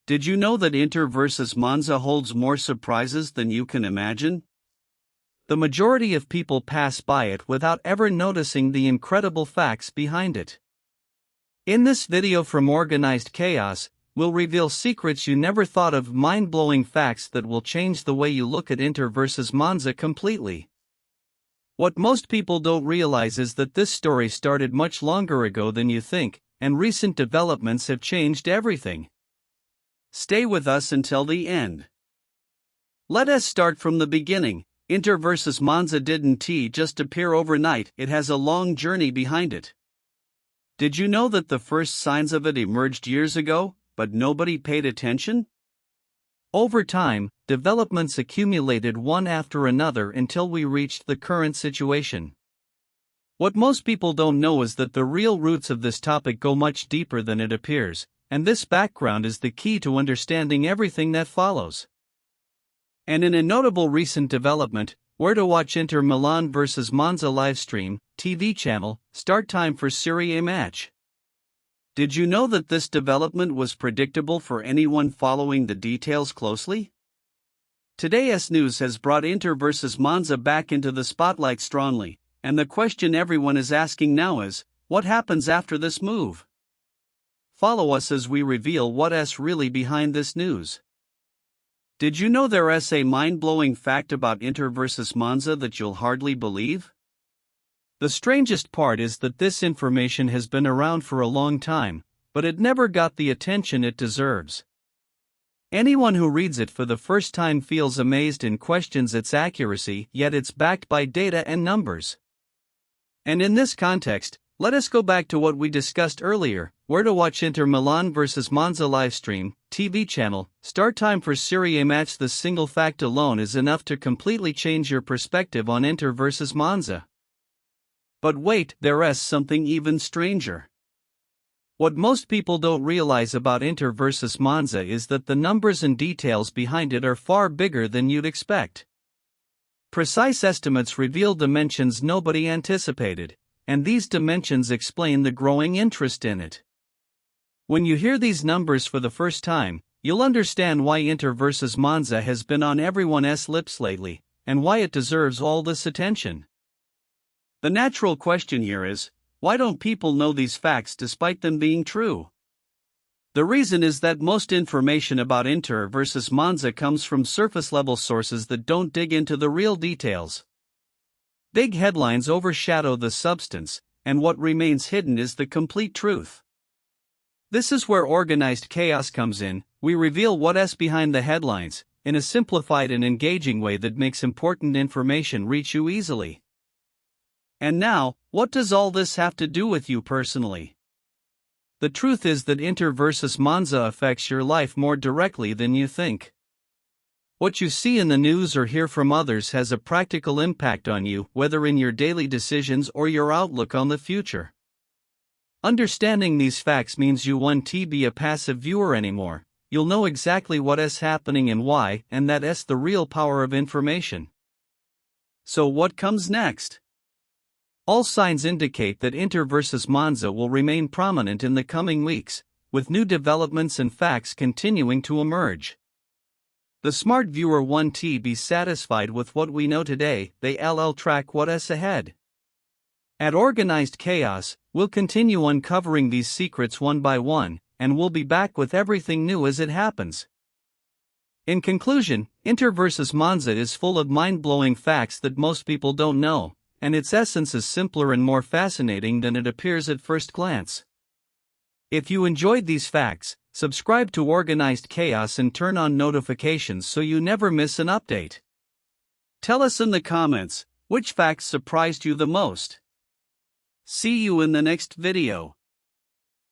Did you know that Inter versus Monza holds more surprises than you can imagine? The majority of people pass by it without ever noticing the incredible facts behind it. In this video from Organized Chaos, we'll reveal secrets you never thought of, mind-blowing facts that will change the way you look at Inter versus Monza completely. What most people don't realize is that this story started much longer ago than you think, and recent developments have changed everything. Stay with us until the end. Let us start from the beginning. Inter versus Monza didn't just appear overnight, it has a long journey behind it. Did you know that the first signs of it emerged years ago, but nobody paid attention? Over time, developments accumulated one after another until we reached the current situation. What most people don't know is that the real roots of this topic go much deeper than it appears, and this background is the key to understanding everything that follows. And in a notable recent development, where to watch Inter Milan vs Monza livestream, TV channel, start time for Serie A match. Did you know that this development was predictable for anyone following the details closely? Today's news has brought Inter vs Monza back into the spotlight strongly, and the question everyone is asking now is, what happens after this move? Follow us as we reveal what's really behind this news. Did you know there's a mind-blowing fact about Inter versus Monza that you'll hardly believe? The strangest part is that this information has been around for a long time, but it never got the attention it deserves. Anyone who reads it for the first time feels amazed and questions its accuracy, yet it's backed by data and numbers. And in this context, let us go back to what we discussed earlier, where to watch Inter Milan vs Monza livestream, TV channel, start time for Serie A match. This single fact alone is enough to completely change your perspective on Inter vs Monza. But wait, there's something even stranger. What most people don't realize about Inter vs Monza is that the numbers and details behind it are far bigger than you'd expect. Precise estimates reveal dimensions nobody anticipated, and these dimensions explain the growing interest in it. When you hear these numbers for the first time, you'll understand why Inter versus Monza has been on everyone's lips lately, and why it deserves all this attention. The natural question here is, why don't people know these facts despite them being true? The reason is that most information about Inter versus Monza comes from surface-level sources that don't dig into the real details. Big headlines overshadow the substance, and what remains hidden is the complete truth. This is where Organized Chaos comes in. We reveal what's behind the headlines, in a simplified and engaging way that makes important information reach you easily. And now, what does all this have to do with you personally? The truth is that Inter versus Monza affects your life more directly than you think. What you see in the news or hear from others has a practical impact on you, whether in your daily decisions or your outlook on the future. Understanding these facts means you won't be a passive viewer anymore. You'll know exactly what's happening and why, and that's the real power of information. So what comes next? All signs indicate that Inter versus Monza will remain prominent in the coming weeks, with new developments and facts continuing to emerge. The smart viewer won't be satisfied with what we know today, they'll track what's ahead. At Organized Chaos, we'll continue uncovering these secrets one by one, and we'll be back with everything new as it happens. In conclusion, Inter versus Monza is full of mind-blowing facts that most people don't know, and its essence is simpler and more fascinating than it appears at first glance. If you enjoyed these facts, subscribe to Organized Chaos and turn on notifications so you never miss an update. Tell us in the comments, which facts surprised you the most? See you in the next video.